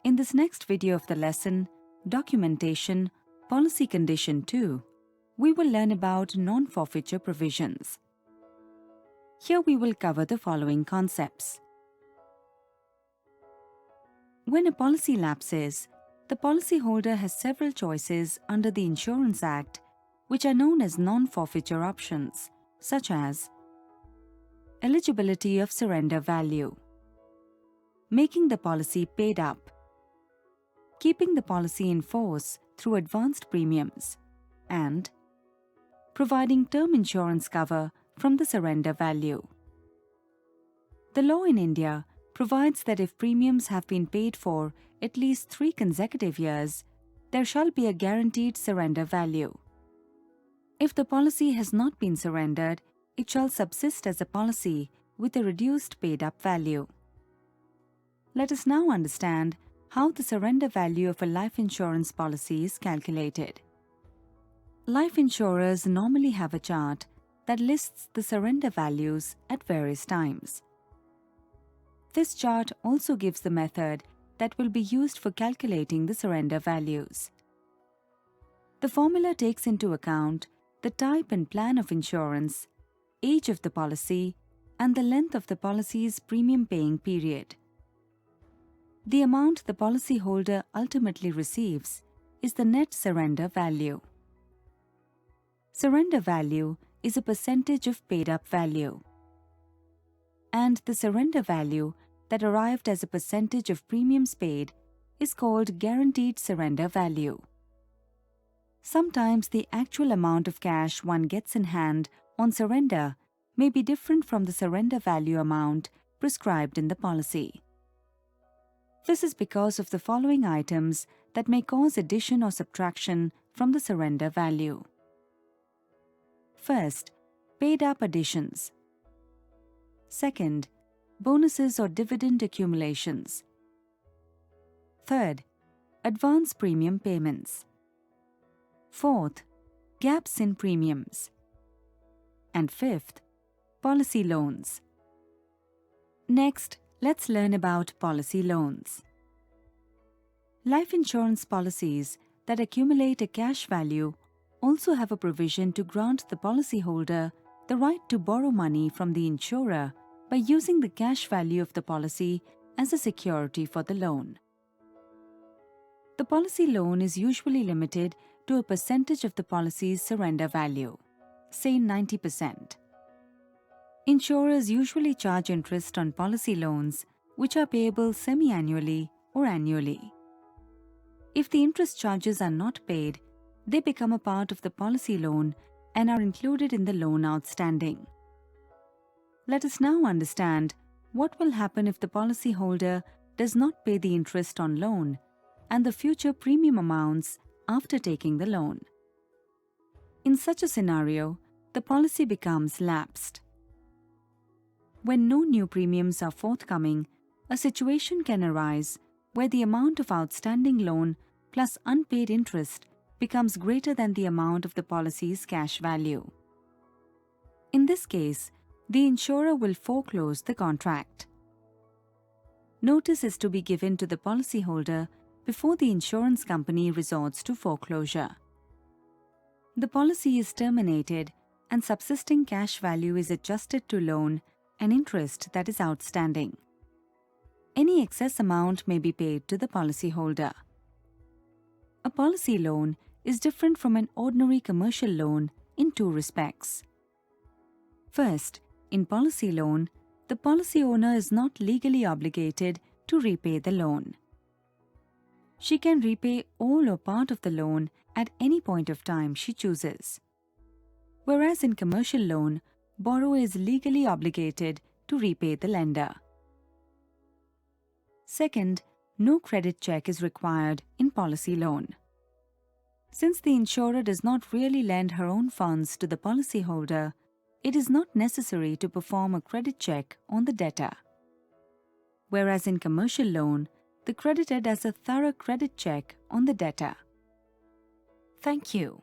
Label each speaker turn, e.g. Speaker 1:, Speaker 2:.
Speaker 1: In this next video of the lesson, Documentation, Policy Condition 2, we will learn about non-forfeiture provisions. Here we will cover the following concepts. When a policy lapses, the policyholder has several choices under the Insurance Act, which are known as non-forfeiture options, such as eligibility of surrender value, making the policy paid up, keeping the policy in force through advanced premiums, and providing term insurance cover from the surrender value. The law in India provides that if premiums have been paid for at least 3 consecutive years, there shall be a guaranteed surrender value. If the policy has not been surrendered, it shall subsist as a policy with a reduced paid-up value. Let us now understand how the surrender value of a life insurance policy is calculated. Life insurers normally have a chart that lists the surrender values at various times. This chart also gives the method that will be used for calculating the surrender values. The formula takes into account the type and plan of insurance, age of the policy, and the length of the policy's premium paying period. The amount the policyholder ultimately receives is the net surrender value. Surrender value is a percentage of paid-up value, and the surrender value that arrived as a percentage of premiums paid is called guaranteed surrender value. Sometimes the actual amount of cash one gets in hand on surrender may be different from the surrender value amount prescribed in the policy. This is because of the following items that may cause addition or subtraction from the surrender value. First, paid-up additions. Second, bonuses or dividend accumulations. Third, advance premium payments. Fourth, gaps in premiums. And fifth, policy loans. Next, let's learn about policy loans. Life insurance policies that accumulate a cash value also have a provision to grant the policyholder the right to borrow money from the insurer by using the cash value of the policy as a security for the loan. The policy loan is usually limited to a percentage of the policy's surrender value, say 90%. Insurers usually charge interest on policy loans, which are payable semi-annually or annually. If the interest charges are not paid, they become a part of the policy loan and are included in the loan outstanding. Let us now understand what will happen if the policyholder does not pay the interest on loan and the future premium amounts after taking the loan. In such a scenario, the policy becomes lapsed. When no new premiums are forthcoming, a situation can arise where the amount of outstanding loan plus unpaid interest becomes greater than the amount of the policy's cash value. In this case, the insurer will foreclose the contract. Notice is to be given to the policyholder before the insurance company resorts to foreclosure. The policy is terminated and subsisting cash value is adjusted to loan and interest that is outstanding. Any excess amount may be paid to the policyholder. A policy loan is different from an ordinary commercial loan in 2 respects. First, in policy loan, the policy owner is not legally obligated to repay the loan. She can repay all or part of the loan at any point of time she chooses. Whereas in commercial loan, borrower is legally obligated to repay the lender. Second, no credit check is required in policy loan. Since the insurer does not really lend her own funds to the policyholder, it is not necessary to perform a credit check on the debtor. Whereas in commercial loan, the creditor does a thorough credit check on the debtor. Thank you.